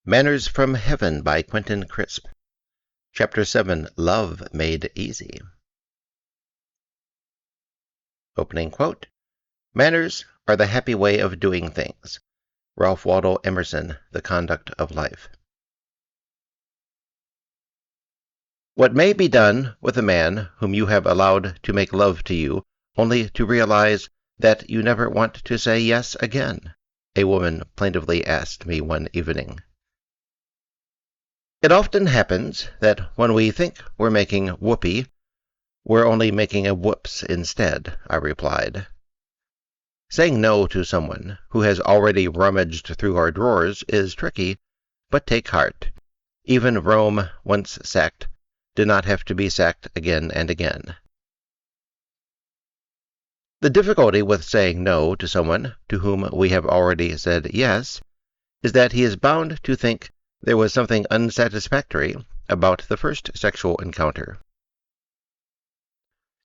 Manners from Heaven by Quentin. Chapter 7, Love Made Easy. Opening quote, "Manners are the happy way of doing things." Ralph Waldo Emerson, The Conduct of Life. What may be done with a man whom you have allowed to make love to you, only to realize that you never want to say yes again? A woman plaintively asked me one evening. It often happens that when we think we're making whoopee, we're only making a whoops instead, I replied. Saying no to someone who has already rummaged through our drawers is tricky, but take heart. Even Rome, once sacked, did not have to be sacked again and again. The difficulty with saying no to someone to whom we have already said yes is that he is bound to think there was something unsatisfactory about the first sexual encounter.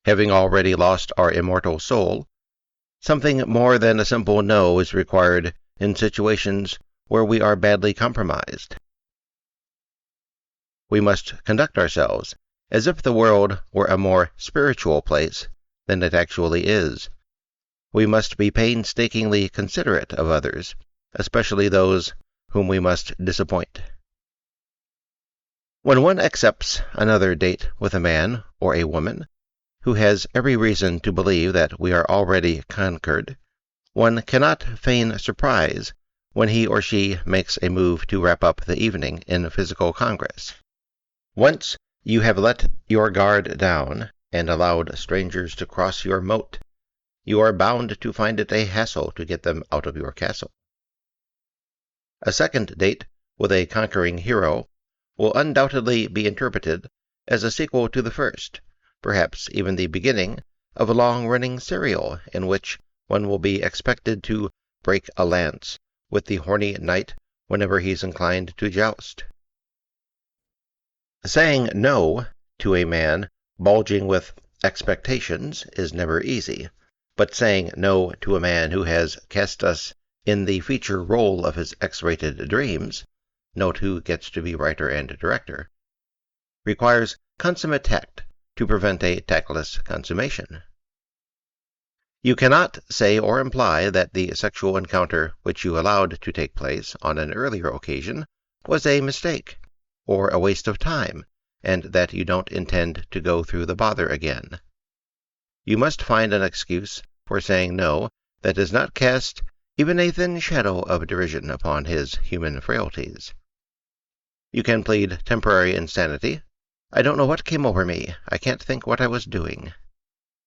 Having already lost our immortal soul, something more than a simple no is required in situations where we are badly compromised. We must conduct ourselves as if the world were a more spiritual place than it actually is. We must be painstakingly considerate of others, especially those whom we must disappoint. When one accepts another date with a man or a woman who has every reason to believe that we are already conquered, one cannot feign surprise when he or she makes a move to wrap up the evening in physical congress. Once you have let your guard down and allowed strangers to cross your moat, you are bound to find it a hassle to get them out of your castle. A second date with a conquering hero will undoubtedly be interpreted as a sequel to the first, perhaps even the beginning of a long-running serial in which one will be expected to break a lance with the horny knight whenever he's inclined to joust. Saying no to a man bulging with expectations is never easy, but saying no to a man who has cast us in the feature role of his X-rated dreams, note who gets to be writer and director, requires consummate tact to prevent a tactless consummation. You cannot say or imply that the sexual encounter which you allowed to take place on an earlier occasion was a mistake, or a waste of time, and that you don't intend to go through the bother again. You must find an excuse for saying no that does not cast even a thin shadow of derision upon his human frailties. You can plead temporary insanity. I don't know what came over me. I can't think what I was doing.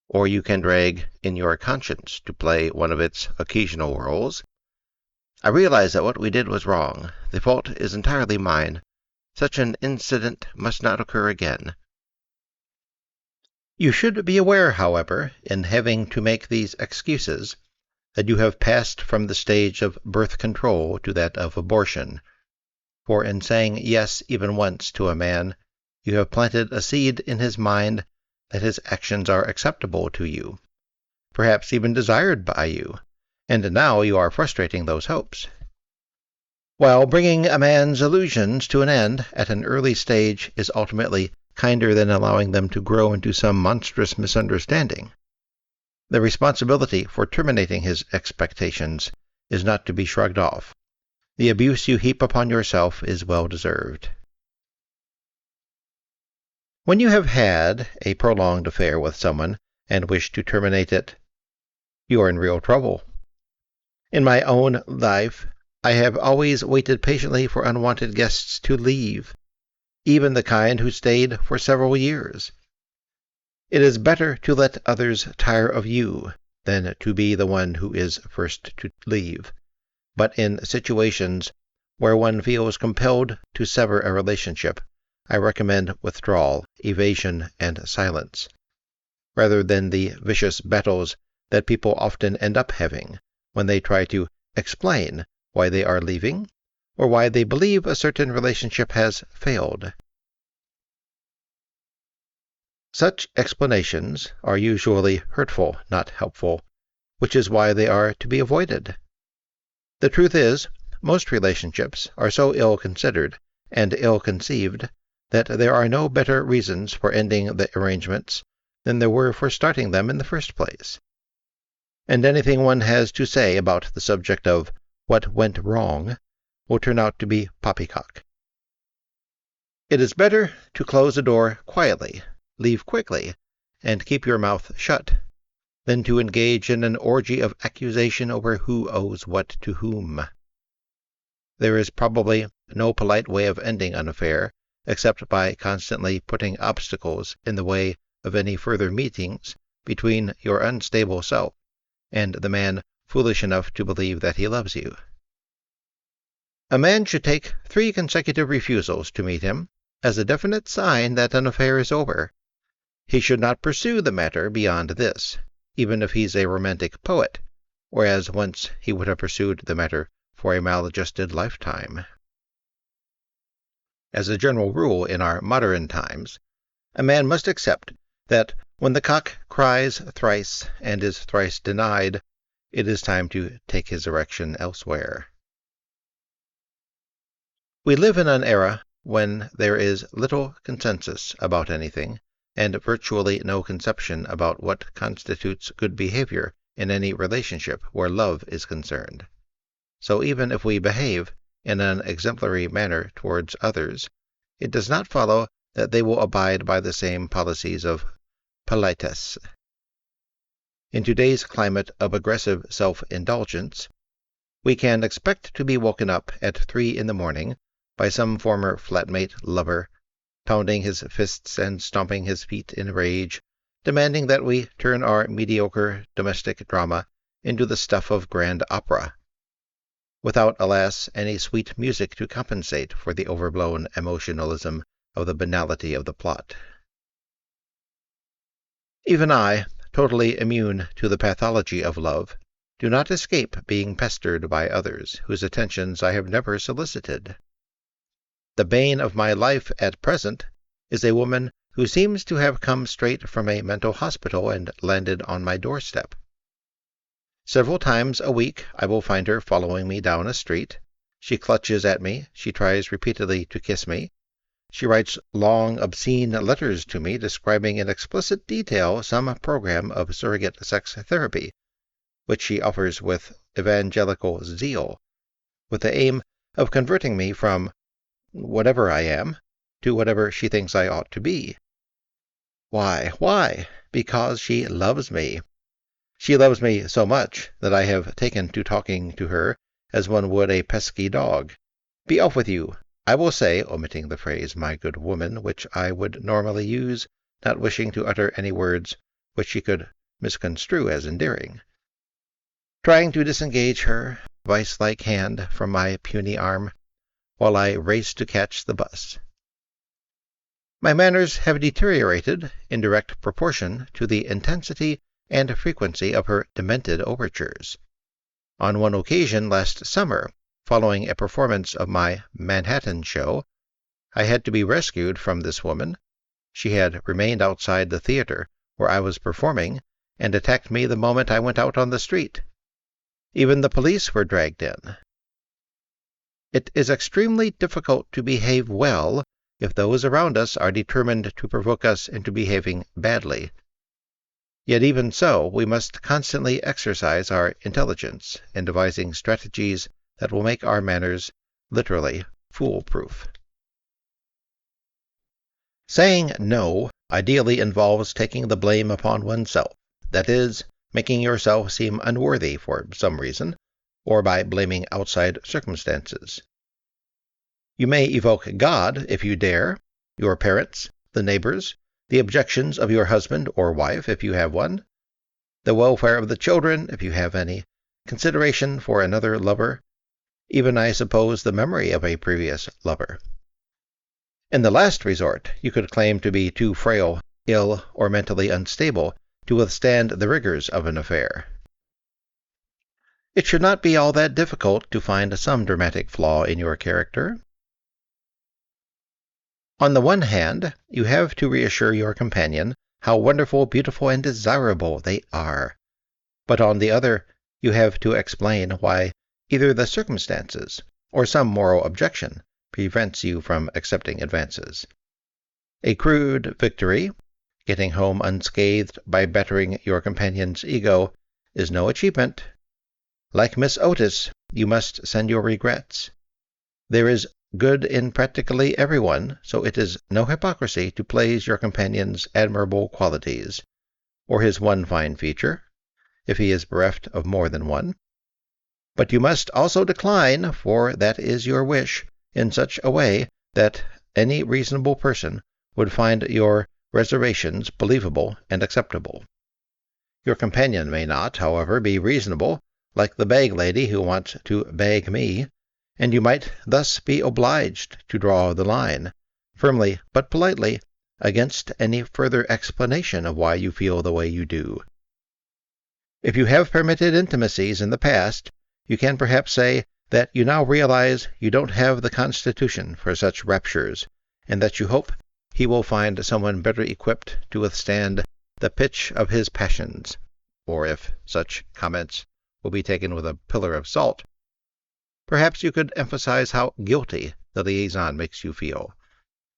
Or you can drag in your conscience to play one of its occasional roles. I realize that what we did was wrong. The fault is entirely mine. Such an incident must not occur again. You should be aware, however, in having to make these excuses, that you have passed from the stage of birth control to that of abortion. For in saying yes even once to a man, you have planted a seed in his mind that his actions are acceptable to you, perhaps even desired by you, and now you are frustrating those hopes. While bringing a man's illusions to an end at an early stage is ultimately kinder than allowing them to grow into some monstrous misunderstanding, the responsibility for terminating his expectations is not to be shrugged off. The abuse you heap upon yourself is well deserved. When you have had a prolonged affair with someone and wish to terminate it, you are in real trouble. In my own life, I have always waited patiently for unwanted guests to leave, even the kind who stayed for several years. It is better to let others tire of you than to be the one who is first to leave. But in situations where one feels compelled to sever a relationship, I recommend withdrawal, evasion, and silence, rather than the vicious battles that people often end up having when they try to explain why they are leaving or why they believe a certain relationship has failed. Such explanations are usually hurtful, not helpful, which is why they are to be avoided. The truth is, most relationships are so ill-considered and ill-conceived that there are no better reasons for ending the arrangements than there were for starting them in the first place. And anything one has to say about the subject of what went wrong will turn out to be poppycock. It is better to close a door quietly, leave quickly, and keep your mouth shut, than to engage in an orgy of accusation over who owes what to whom. There is probably no polite way of ending an affair except by constantly putting obstacles in the way of any further meetings between your unstable self and the man foolish enough to believe that he loves you. A man should take 3 consecutive refusals to meet him as a definite sign that an affair is over. He should not pursue the matter beyond this, even if he's a romantic poet, whereas once he would have pursued the matter for a maladjusted lifetime. As a general rule in our modern times, a man must accept that when the cock cries thrice and is thrice denied, it is time to take his erection elsewhere. We live in an era when there is little consensus about anything, and virtually no conception about what constitutes good behavior in any relationship where love is concerned. So even if we behave in an exemplary manner towards others, it does not follow that they will abide by the same policies of politesse. In today's climate of aggressive self-indulgence, we can expect to be woken up at 3 in the morning by some former flatmate lover, pounding his fists and stomping his feet in rage, demanding that we turn our mediocre domestic drama into the stuff of grand opera, without, alas, any sweet music to compensate for the overblown emotionalism of the banality of the plot. Even I, totally immune to the pathology of love, do not escape being pestered by others whose attentions I have never solicited. The bane of my life at present is a woman who seems to have come straight from a mental hospital and landed on my doorstep. Several times a week I will find her following me down a street. She clutches at me, she tries repeatedly to kiss me. She writes long, obscene letters to me describing in explicit detail some program of surrogate sex therapy, which she offers with evangelical zeal, with the aim of converting me from whatever I am to whatever she thinks I ought to be. Why? Because she loves me. She loves me so much that I have taken to talking to her as one would a pesky dog. Be off with you, I will say, omitting the phrase "my good woman," which I would normally use, not wishing to utter any words which she could misconstrue as endearing. Trying to disengage her vice-like hand from my puny arm, while I race to catch the bus. My manners have deteriorated in direct proportion to the intensity and frequency of her demented overtures. On one occasion last summer, following a performance of my Manhattan show, I had to be rescued from this woman. She had remained outside the theater where I was performing, and attacked me the moment I went out on the street. Even the police were dragged in. It is extremely difficult to behave well if those around us are determined to provoke us into behaving badly. Yet even so, we must constantly exercise our intelligence in devising strategies that will make our manners literally foolproof. Saying no ideally involves taking the blame upon oneself, that is, making yourself seem unworthy for some reason, or by blaming outside circumstances. You may evoke God if you dare, your parents, the neighbors, the objections of your husband or wife if you have one, the welfare of the children if you have any, consideration for another lover, even, I suppose, the memory of a previous lover. In the last resort, you could claim to be too frail, ill, or mentally unstable to withstand the rigors of an affair. It should not be all that difficult to find some dramatic flaw in your character. On the one hand, you have to reassure your companion how wonderful, beautiful, and desirable they are. But on the other, you have to explain why either the circumstances or some moral objection prevents you from accepting advances. A crude victory, getting home unscathed by bettering your companion's ego, is no achievement. Like Miss Otis, you must send your regrets. There is good in practically everyone, so it is no hypocrisy to praise your companion's admirable qualities, or his one fine feature, if he is bereft of more than one. But you must also decline, for that is your wish, in such a way that any reasonable person would find your reservations believable and acceptable. Your companion may not, however, be reasonable, like the bag lady who wants to bag me, and you might thus be obliged to draw the line, firmly but politely, against any further explanation of why you feel the way you do. If you have permitted intimacies in the past, you can perhaps say that you now realize you don't have the constitution for such raptures, and that you hope he will find someone better equipped to withstand the pitch of his passions, or if such comments will be taken with a pillar of salt, perhaps you could emphasize how guilty the liaison makes you feel,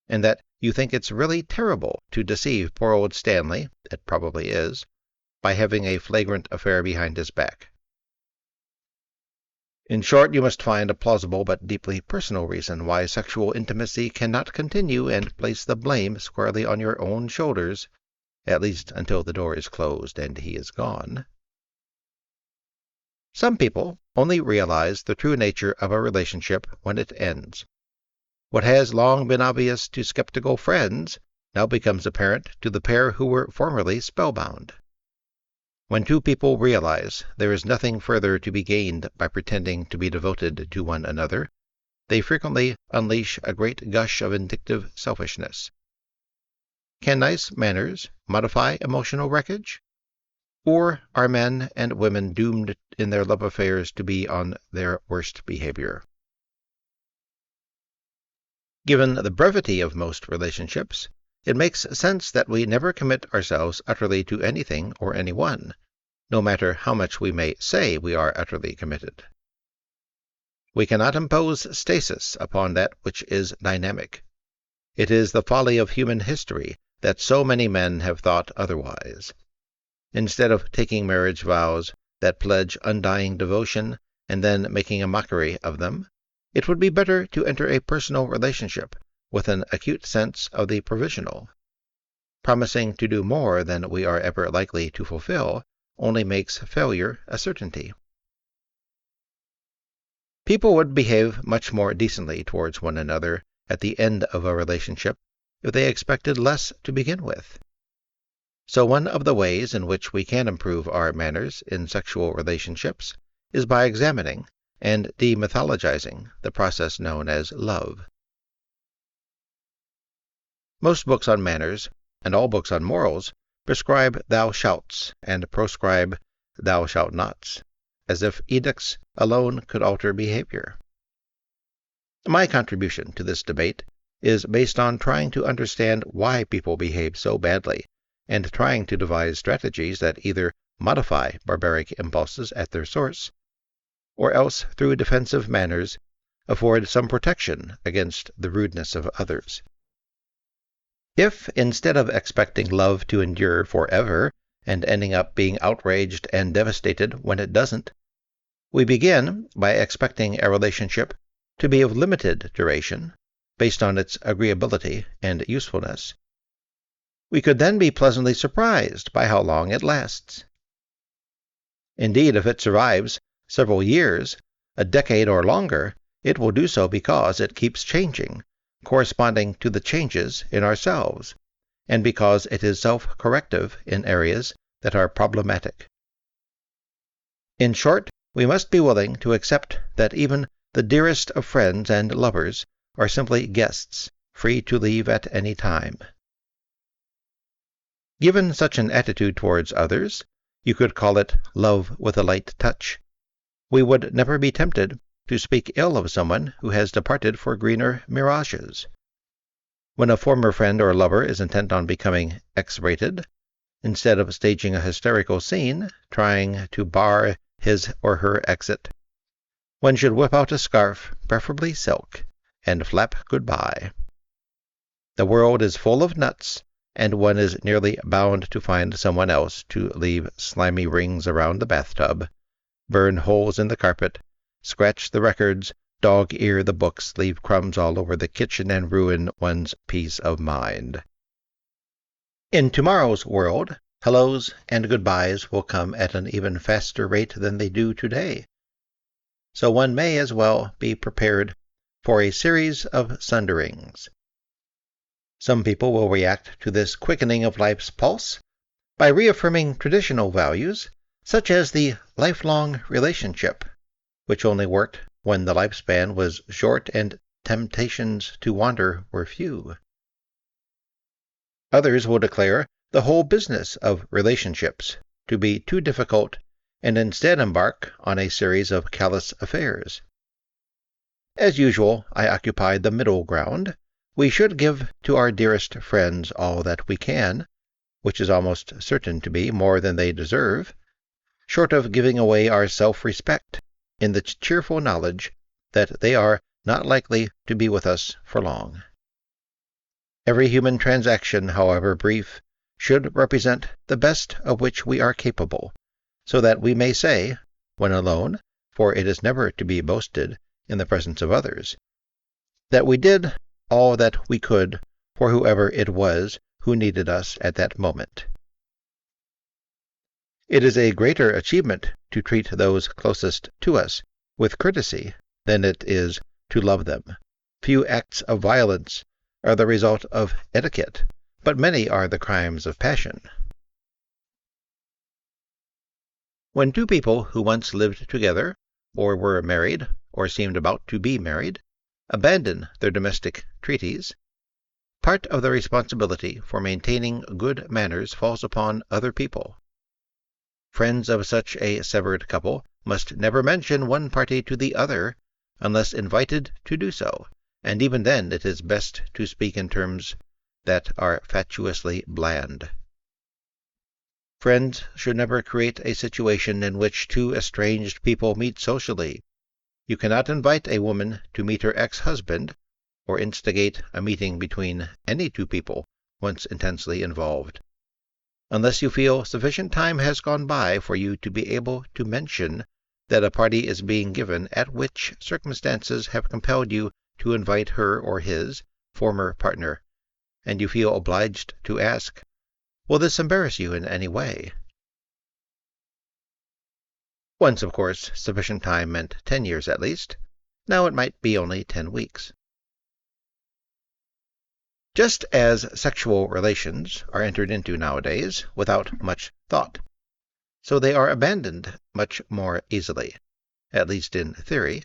and that you think it's really terrible to deceive poor old Stanley, it probably is, by having a flagrant affair behind his back. In short, you must find a plausible but deeply personal reason why sexual intimacy cannot continue and place the blame squarely on your own shoulders, at least until the door is closed and he is gone. Some people only realize the true nature of a relationship when it ends. What has long been obvious to skeptical friends now becomes apparent to the pair who were formerly spellbound. When two people realize there is nothing further to be gained by pretending to be devoted to one another, they frequently unleash a great gush of vindictive selfishness. Can nice manners modify emotional wreckage? Or are men and women doomed in their love affairs to be on their worst behavior? Given the brevity of most relationships, it makes sense that we never commit ourselves utterly to anything or anyone, no matter how much we may say we are utterly committed. We cannot impose stasis upon that which is dynamic. It is the folly of human history that so many men have thought otherwise. Instead of taking marriage vows that pledge undying devotion and then making a mockery of them, it would be better to enter a personal relationship with an acute sense of the provisional. Promising to do more than we are ever likely to fulfill only makes failure a certainty. People would behave much more decently towards one another at the end of a relationship if they expected less to begin with. So one of the ways in which we can improve our manners in sexual relationships is by examining and demythologizing the process known as love. Most books on manners, and all books on morals, prescribe thou shalts and proscribe thou shalt nots, as if edicts alone could alter behavior. My contribution to this debate is based on trying to understand why people behave so badly, and trying to devise strategies that either modify barbaric impulses at their source, or else, through defensive manners, afford some protection against the rudeness of others. If, instead of expecting love to endure forever, and ending up being outraged and devastated when it doesn't, we begin by expecting a relationship to be of limited duration, based on its agreeability and usefulness, we could then be pleasantly surprised by how long it lasts. Indeed, if it survives several years, a decade or longer, it will do so because it keeps changing, corresponding to the changes in ourselves, and because it is self-corrective in areas that are problematic. In short, we must be willing to accept that even the dearest of friends and lovers are simply guests, free to leave at any time. Given such an attitude towards others, you could call it love with a light touch. We would never be tempted to speak ill of someone who has departed for greener mirages. When a former friend or lover is intent on becoming X-rated, instead of staging a hysterical scene, trying to bar his or her exit, one should whip out a scarf, preferably silk, and flap goodbye. The world is full of nuts, and one is nearly bound to find someone else to leave slimy rings around the bathtub, burn holes in the carpet, scratch the records, dog-ear the books, leave crumbs all over the kitchen, and ruin one's peace of mind. In tomorrow's world, hellos and goodbyes will come at an even faster rate than they do today. So one may as well be prepared for a series of sunderings. Some people will react to this quickening of life's pulse by reaffirming traditional values, such as the lifelong relationship, which only worked when the lifespan was short and temptations to wander were few. Others will declare the whole business of relationships to be too difficult and instead embark on a series of callous affairs. As usual, I occupy the middle ground. We should give to our dearest friends all that we can, which is almost certain to be more than they deserve, short of giving away our self-respect, in the cheerful knowledge that they are not likely to be with us for long. Every human transaction, however brief, should represent the best of which we are capable, so that we may say, when alone, for it is never to be boasted in the presence of others, that we did all that we could for whoever it was who needed us at that moment. It is a greater achievement to treat those closest to us with courtesy than it is to love them. Few acts of violence are the result of etiquette, but many are the crimes of passion. When two people who once lived together, or were married, or seemed about to be married, abandon their domestic treaties, part of the responsibility for maintaining good manners falls upon other people. Friends of such a severed couple must never mention one party to the other unless invited to do so, and even then it is best to speak in terms that are fatuously bland. Friends should never create a situation in which two estranged people meet socially. You cannot invite a woman to meet her ex-husband, or instigate a meeting between any two people once intensely involved, unless you feel sufficient time has gone by for you to be able to mention that a party is being given at which circumstances have compelled you to invite her or his former partner, and you feel obliged to ask, will this embarrass you in any way? Once, of course, sufficient time meant 10 years at least. Now it might be only 10 weeks. Just as sexual relations are entered into nowadays without much thought, so they are abandoned much more easily, at least in theory.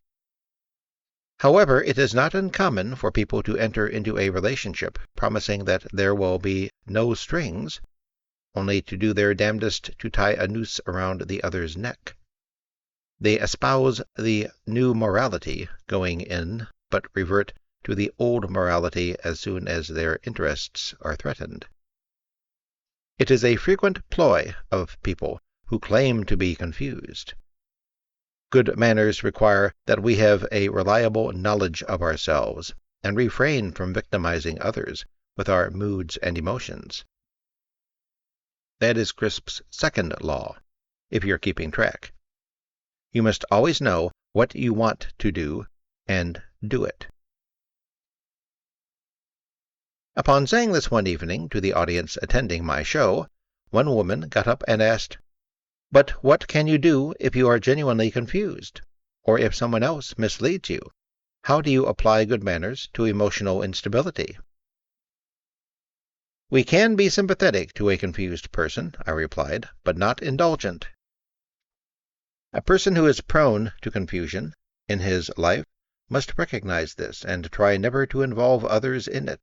However, it is not uncommon for people to enter into a relationship promising that there will be no strings, only to do their damnedest to tie a noose around the other's neck. They espouse the new morality going in, but revert to the old morality as soon as their interests are threatened. It is a frequent ploy of people who claim to be confused. Good manners require that we have a reliable knowledge of ourselves, and refrain from victimizing others with our moods and emotions. That is Crisp's second law, if you're keeping track. You must always know what you want to do, and do it. Upon saying this one evening to the audience attending my show, one woman got up and asked, "But what can you do if you are genuinely confused, or if someone else misleads you? How do you apply good manners to emotional instability?" "We can be sympathetic to a confused person," I replied, "but not indulgent. A person who is prone to confusion in his life must recognize this and try never to involve others in it.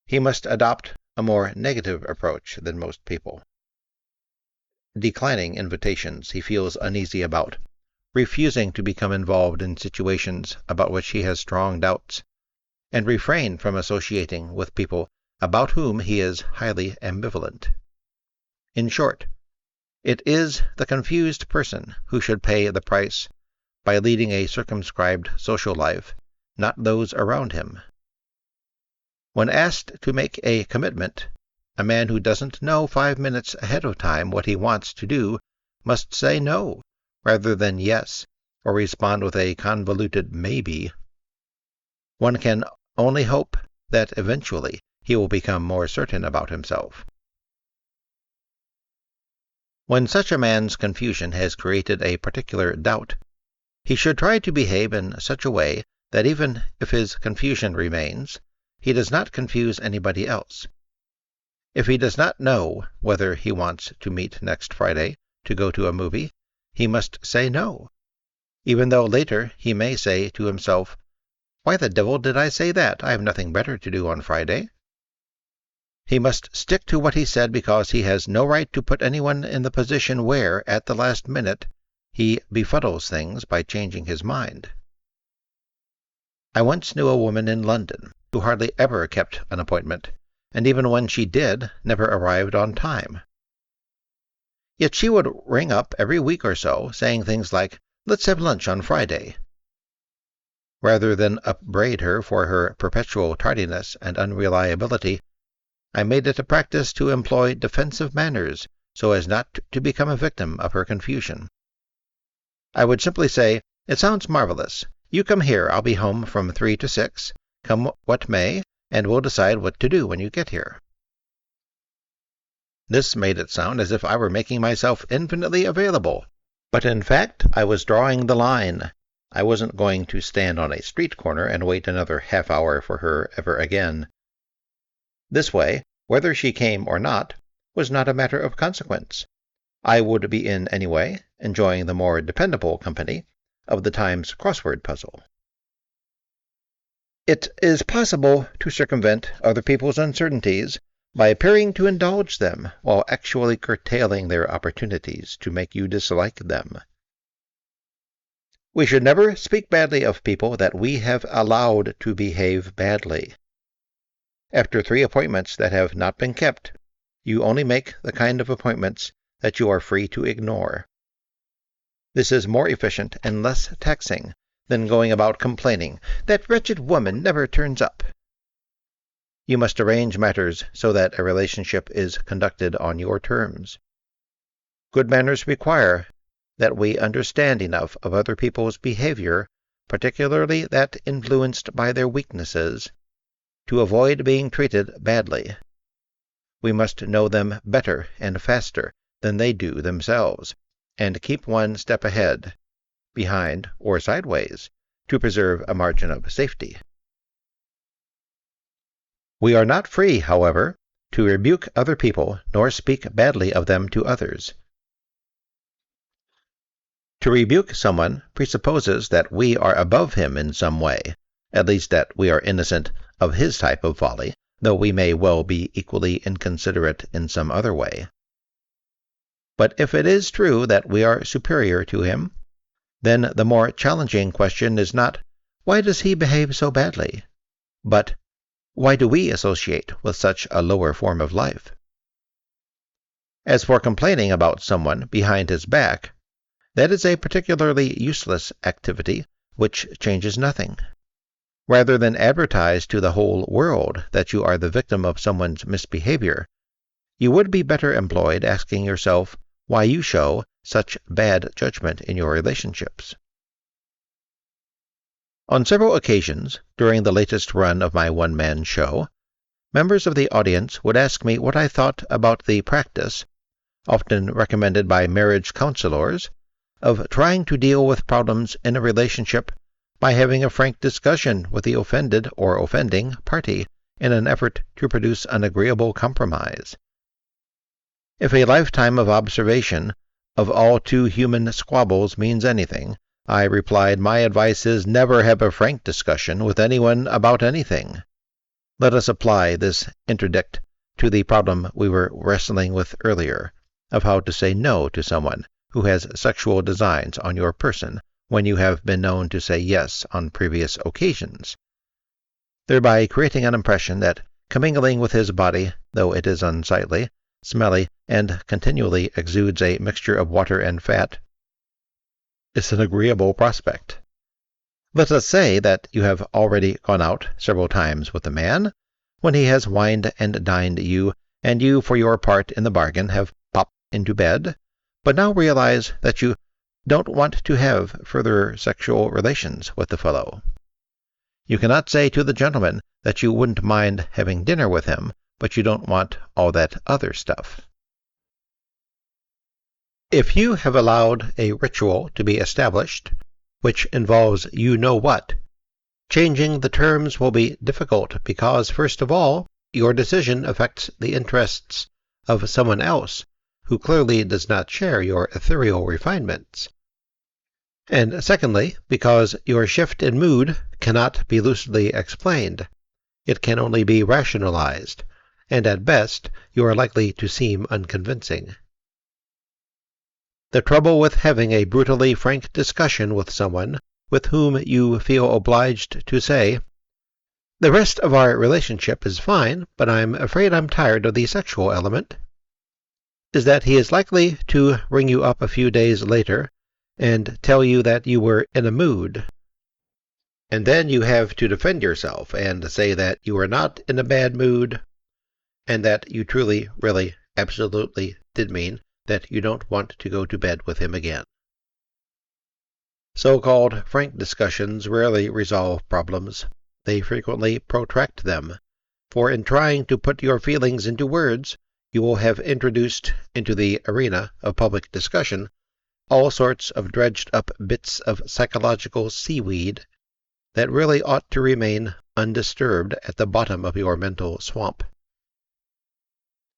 He must adopt a more negative approach than most people, declining invitations he feels uneasy about, refusing to become involved in situations about which he has strong doubts, and refrain from associating with people about whom he is highly ambivalent. In short, it is the confused person who should pay the price by leading a circumscribed social life, not those around him. When asked to make a commitment, a man who doesn't know 5 minutes ahead of time what he wants to do must say no, rather than yes, or respond with a convoluted maybe. One can only hope that eventually he will become more certain about himself. When such a man's confusion has created a particular doubt, he should try to behave in such a way that even if his confusion remains, he does not confuse anybody else. If he does not know whether he wants to meet next Friday to go to a movie, he must say no, even though later he may say to himself, "Why the devil did I say that? I have nothing better to do on Friday." He must stick to what he said because he has no right to put anyone in the position where, at the last minute, he befuddles things by changing his mind. I once knew a woman in London who hardly ever kept an appointment, and even when she did, never arrived on time. Yet she would ring up every week or so, saying things like, "Let's have lunch on Friday." Rather than upbraid her for her perpetual tardiness and unreliability, I made it a practice to employ defensive manners so as not to become a victim of her confusion. I would simply say, "It sounds marvelous. You come here. I'll be home from 3 to 6. Come what may, and we'll decide what to do when you get here." This made it sound as if I were making myself infinitely available, but in fact I was drawing the line. I wasn't going to stand on a street corner and wait another half hour for her ever again. This way, whether she came or not, was not a matter of consequence. I would be in anyway, enjoying the more dependable company of the Times crossword puzzle. It is possible to circumvent other people's uncertainties by appearing to indulge them while actually curtailing their opportunities to make you dislike them. We should never speak badly of people that we have allowed to behave badly. After 3 appointments that have not been kept, you only make the kind of appointments that you are free to ignore. This is more efficient and less taxing than going about complaining, "That wretched woman never turns up." You must arrange matters so that a relationship is conducted on your terms. Good manners require that we understand enough of other people's behavior, particularly that influenced by their weaknesses, to avoid being treated badly. We must know them better and faster than they do themselves, and keep one step ahead, behind, or sideways, to preserve a margin of safety. We are not free, however, to rebuke other people nor speak badly of them to others. To rebuke someone presupposes that we are above him in some way, at least that we are innocent of his type of folly, though we may well be equally inconsiderate in some other way. But if it is true that we are superior to him, then the more challenging question is not, "Why does he behave so badly?" but, "Why do we associate with such a lower form of life?" As for complaining about someone behind his back, that is a particularly useless activity which changes nothing. Rather than advertise to the whole world that you are the victim of someone's misbehavior, you would be better employed asking yourself why you show such bad judgment in your relationships. On several occasions, during the latest run of my one-man show, members of the audience would ask me what I thought about the practice, often recommended by marriage counselors, of trying to deal with problems in a relationship by having a frank discussion with the offended or offending party in an effort to produce an agreeable compromise. If a lifetime of observation of all too human squabbles means anything, I replied, my advice is never have a frank discussion with anyone about anything. Let us apply this interdict to the problem we were wrestling with earlier, of how to say no to someone who has sexual designs on your person when you have been known to say yes on previous occasions, thereby creating an impression that commingling with his body, though it is unsightly, smelly, and continually exudes a mixture of water and fat, is an agreeable prospect. Let us say that you have already gone out several times with a man, when he has wined and dined you, and you, for your part in the bargain, have popped into bed, but now realize that you don't want to have further sexual relations with the fellow. You cannot say to the gentleman that you wouldn't mind having dinner with him, but you don't want all that other stuff. If you have allowed a ritual to be established, which involves you-know-what, changing the terms will be difficult because, first of all, your decision affects the interests of someone else who clearly does not share your ethereal refinements. And secondly, because your shift in mood cannot be lucidly explained. It can only be rationalized, and at best you are likely to seem unconvincing. The trouble with having a brutally frank discussion with someone with whom you feel obliged to say, "The rest of our relationship is fine, but I'm afraid I'm tired of the sexual element," is that he is likely to ring you up a few days later and tell you that you were in a mood. And then you have to defend yourself and say that you are not in a bad mood, and that you truly, really, absolutely did mean that you don't want to go to bed with him again. So-called frank discussions rarely resolve problems. They frequently protract them, for in trying to put your feelings into words, you will have introduced into the arena of public discussion all sorts of dredged-up bits of psychological seaweed that really ought to remain undisturbed at the bottom of your mental swamp.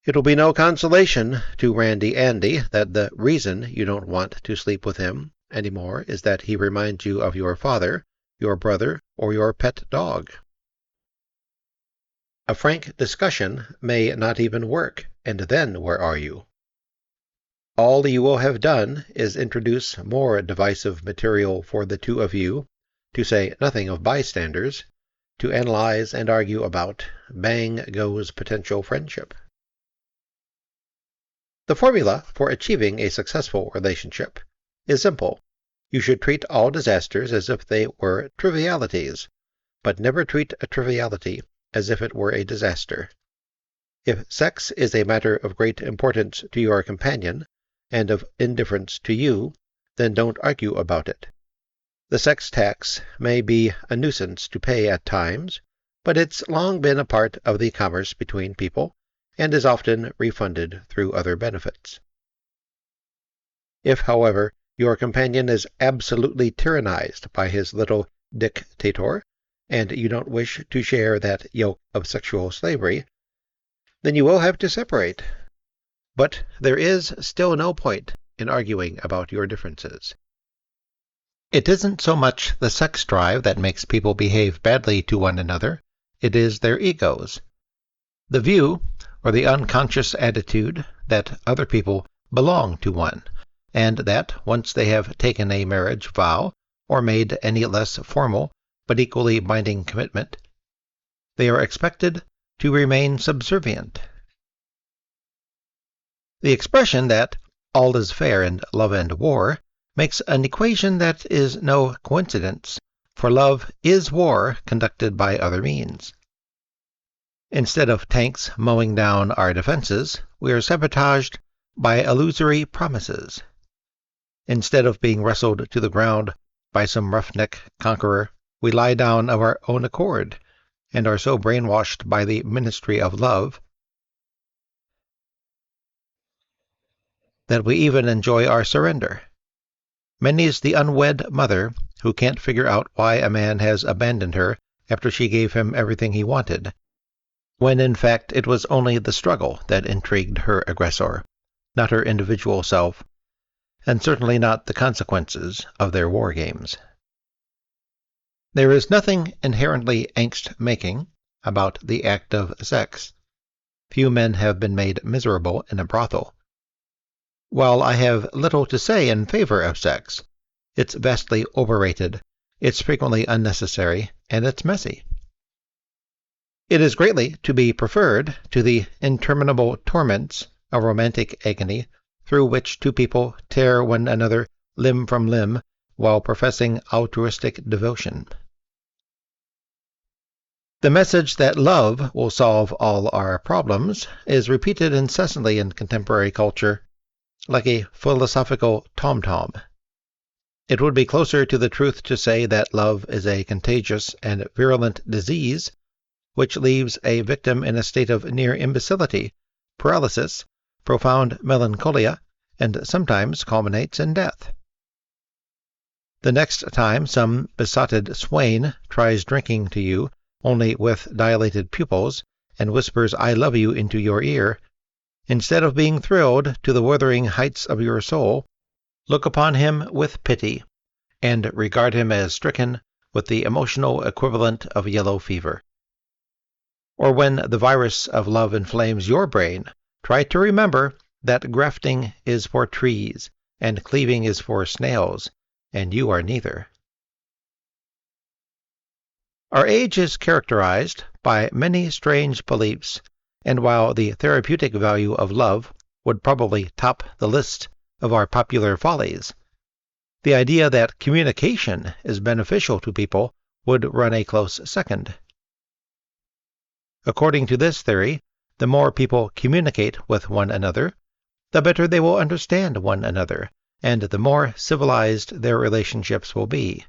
It will be no consolation to Randy Andy that the reason you don't want to sleep with him any more is that he reminds you of your father, your brother, or your pet dog. A frank discussion may not even work, and then where are you? All you will have done is introduce more divisive material for the two of you, to say nothing of bystanders, to analyze and argue about. Bang goes potential friendship. The formula for achieving a successful relationship is simple. You should treat all disasters as if they were trivialities, but never treat a triviality as if it were a disaster. If sex is a matter of great importance to your companion, and of indifference to you, then don't argue about it. The sex tax may be a nuisance to pay at times, but it's long been a part of the commerce between people, and is often refunded through other benefits. If, however, your companion is absolutely tyrannized by his little dictator, and you don't wish to share that yoke of sexual slavery, then you will have to separate. But there is still no point in arguing about your differences. It isn't so much the sex drive that makes people behave badly to one another, it is their egos. The view, or the unconscious attitude, that other people belong to one, and that, once they have taken a marriage vow, or made any less formal but equally binding commitment, they are expected to remain subservient. The expression that all is fair in love and war makes an equation that is no coincidence, for love is war conducted by other means. Instead of tanks mowing down our defenses, we are sabotaged by illusory promises. Instead of being wrestled to the ground by some roughneck conqueror, we lie down of our own accord, and are so brainwashed by the ministry of love that we even enjoy our surrender. Many's the unwed mother who can't figure out why a man has abandoned her after she gave him everything he wanted, when in fact it was only the struggle that intrigued her aggressor, not her individual self, and certainly not the consequences of their war games. There is nothing inherently angst-making about the act of sex. Few men have been made miserable in a brothel. While I have little to say in favor of sex, it's vastly overrated, it's frequently unnecessary, and it's messy. It is greatly to be preferred to the interminable torments of romantic agony through which two people tear one another limb from limb while professing altruistic devotion. The message that love will solve all our problems is repeated incessantly in contemporary culture, like a philosophical tom-tom. It would be closer to the truth to say that love is a contagious and virulent disease, which leaves a victim in a state of near imbecility, paralysis, profound melancholia, and sometimes culminates in death. The next time some besotted swain tries drinking to you, only with dilated pupils, and whispers "I love you" into your ear, instead of being thrilled to the withering heights of your soul, look upon him with pity, and regard him as stricken with the emotional equivalent of yellow fever. Or when the virus of love inflames your brain, try to remember that grafting is for trees, and cleaving is for snails, and you are neither. Our age is characterized by many strange beliefs, and while the therapeutic value of love would probably top the list of our popular follies, the idea that communication is beneficial to people would run a close second. According to this theory, the more people communicate with one another, the better they will understand one another, and the more civilized their relationships will be.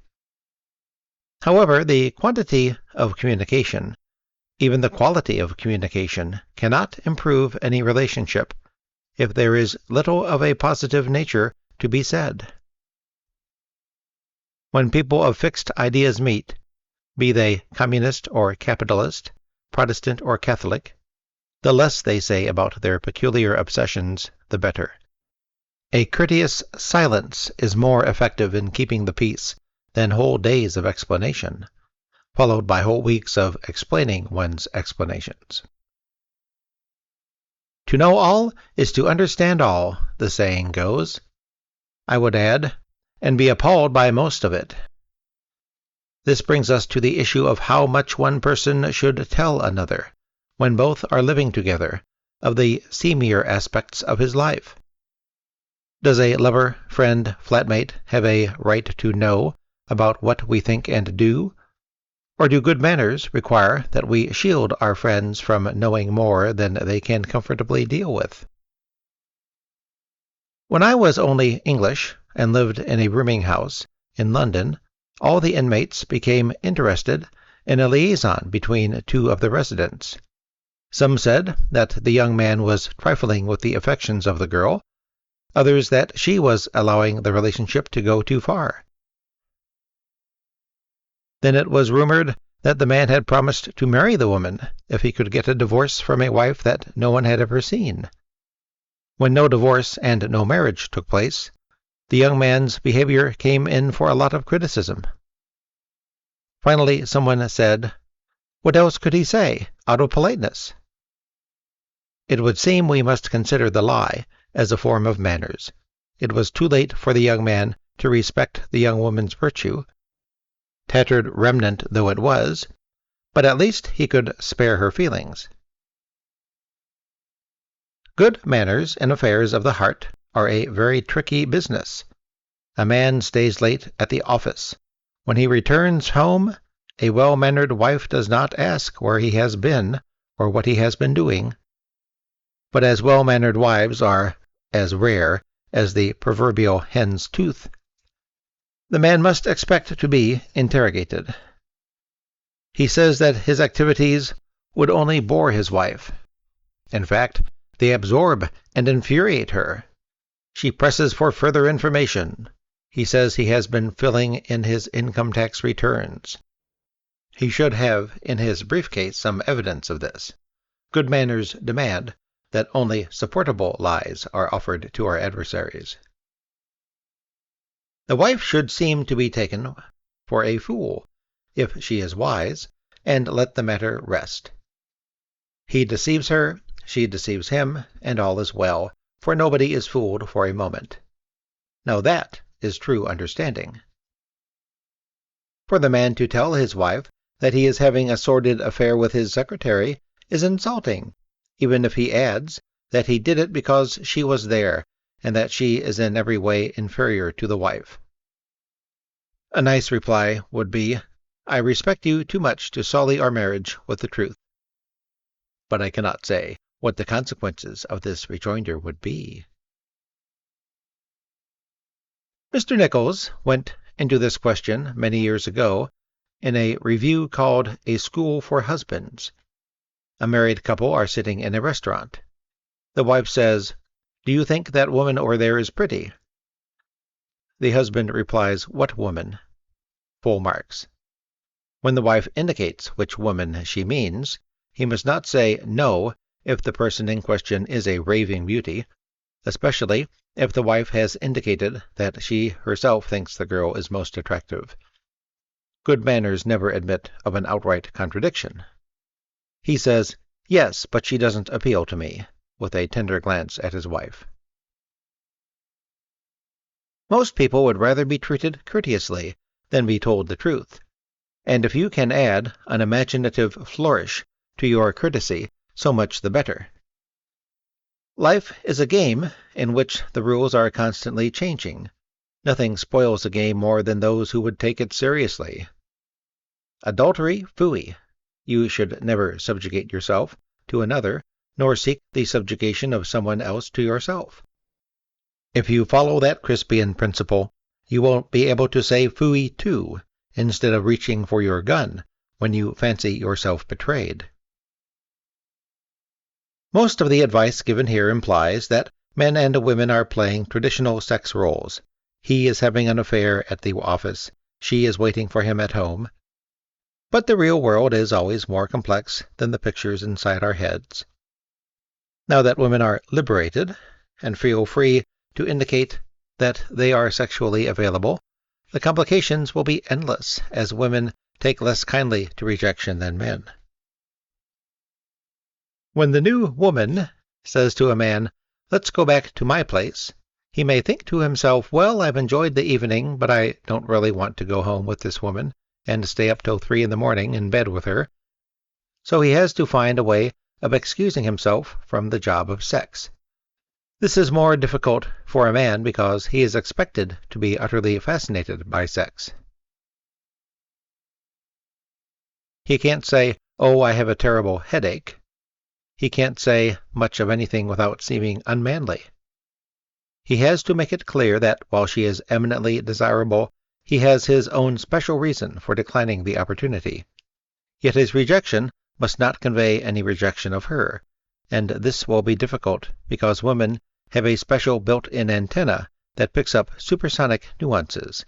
However, the quantity of communication, even the quality of communication, cannot improve any relationship if there is little of a positive nature to be said. When people of fixed ideas meet, be they communist or capitalist, Protestant or Catholic, the less they say about their peculiar obsessions, the better. A courteous silence is more effective in keeping the peace than whole days of explanation, followed by whole weeks of explaining one's explanations. To know all is to understand all, the saying goes. I would add, and be appalled by most of it. This brings us to the issue of how much one person should tell another, when both are living together, of the seamier aspects of his life. Does a lover, friend, flatmate have a right to know about what we think and do? Or do good manners require that we shield our friends from knowing more than they can comfortably deal with? When I was only English and lived in a rooming house in London, all the inmates became interested in a liaison between two of the residents. Some said that the young man was trifling with the affections of the girl, others that she was allowing the relationship to go too far. Then it was rumored that the man had promised to marry the woman if he could get a divorce from a wife that no one had ever seen. When no divorce and no marriage took place, the young man's behavior came in for a lot of criticism. Finally, someone said, "What else could he say, out of politeness?" It would seem we must consider the lie as a form of manners. It was too late for the young man to respect the young woman's virtue, tattered remnant though it was, but at least he could spare her feelings. Good manners in affairs of the heart are a very tricky business. A man stays late at the office. When he returns home, a well-mannered wife does not ask where he has been or what he has been doing. But as well-mannered wives are as rare as the proverbial hen's tooth, the man must expect to be interrogated. He says that his activities would only bore his wife. In fact, they absorb and infuriate her. She presses for further information. He says he has been filling in his income tax returns. He should have in his briefcase some evidence of this. Good manners demand that only supportable lies are offered to our adversaries. The wife should seem to be taken for a fool, if she is wise, and let the matter rest. He deceives her, she deceives him, and all is well, for nobody is fooled for a moment. Now that is true understanding. For the man to tell his wife that he is having a sordid affair with his secretary is insulting, even if he adds that he did it because she was there, and that she is in every way inferior to the wife. A nice reply would be, "I respect you too much to sully our marriage with the truth." But I cannot say what the consequences of this rejoinder would be. Mr. Nichols went into this question many years ago in a review called A School for Husbands. A married couple are sitting in a restaurant. The wife says, "Do you think that woman over there is pretty?" The husband replies, "What woman?" Full marks. When the wife indicates which woman she means, he must not say no if the person in question is a raving beauty, especially if the wife has indicated that she herself thinks the girl is most attractive. Good manners never admit of an outright contradiction. He says, "Yes, but she doesn't appeal to me," with a tender glance at his wife. Most people would rather be treated courteously than be told the truth, and if you can add an imaginative flourish to your courtesy, so much the better. Life is a game in which the rules are constantly changing. Nothing spoils a game more than those who would take it seriously. Adultery, phooey. You should never subjugate yourself to another, nor seek the subjugation of someone else to yourself. If you follow that Crispian principle, you won't be able to say phooey too, instead of reaching for your gun when you fancy yourself betrayed. Most of the advice given here implies that men and women are playing traditional sex roles. He is having an affair at the office. She is waiting for him at home. But the real world is always more complex than the pictures inside our heads. Now that women are liberated and feel free to indicate that they are sexually available, the complications will be endless as women take less kindly to rejection than men. When the new woman says to a man, "Let's go back to my place," he may think to himself, "Well, I've enjoyed the evening, but I don't really want to go home with this woman and stay up till 3 a.m. in bed with her." So he has to find a way of excusing himself from the job of sex. This is more difficult for a man because he is expected to be utterly fascinated by sex. He can't say, "Oh, I have a terrible headache." He can't say much of anything without seeming unmanly. He has to make it clear that while she is eminently desirable, he has his own special reason for declining the opportunity. Yet his rejection must not convey any rejection of her, and this will be difficult because women have a special built-in antenna that picks up supersonic nuances.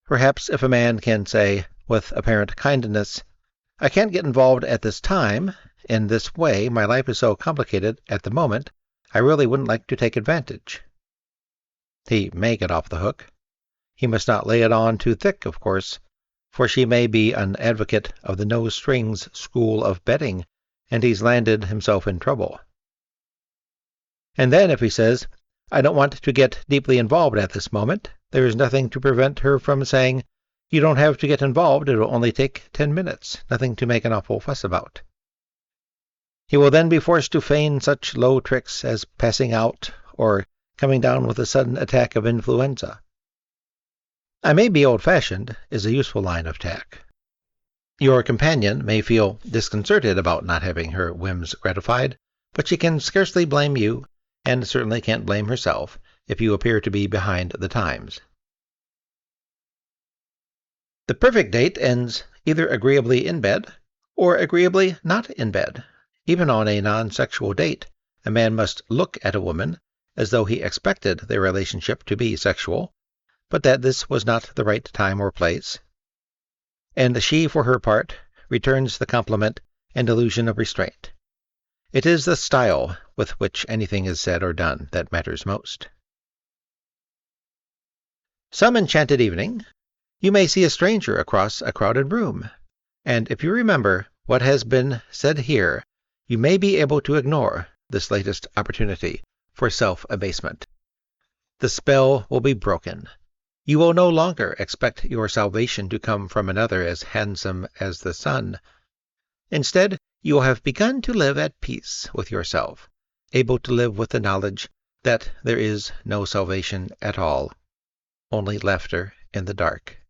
Perhaps if a man can say, with apparent kindness, "I can't get involved at this time. In this way, my life is so complicated at the moment, I really wouldn't like to take advantage," he may get off the hook. He must not lay it on too thick, of course, for she may be an advocate of the no-strings school of betting, and he's landed himself in trouble. And then if he says, "I don't want to get deeply involved at this moment," there is nothing to prevent her from saying, "You don't have to get involved, it will only take 10 minutes, nothing to make an awful fuss about." He will then be forced to feign such low tricks as passing out or coming down with a sudden attack of influenza. "I may be old-fashioned" is a useful line of tack. Your companion may feel disconcerted about not having her whims gratified, but she can scarcely blame you, and certainly can't blame herself, if you appear to be behind the times. The perfect date ends either agreeably in bed or agreeably not in bed. Even on a non-sexual date, a man must look at a woman as though he expected their relationship to be sexual, but that this was not the right time or place. And she, for her part, returns the compliment and illusion of restraint. It is the style with which anything is said or done that matters most. Some enchanted evening, you may see a stranger across a crowded room, and if you remember what has been said here, you may be able to ignore this latest opportunity for self-abasement. The spell will be broken. You will no longer expect your salvation to come from another as handsome as the sun. Instead, you will have begun to live at peace with yourself, able to live with the knowledge that there is no salvation at all. only laughter in the dark.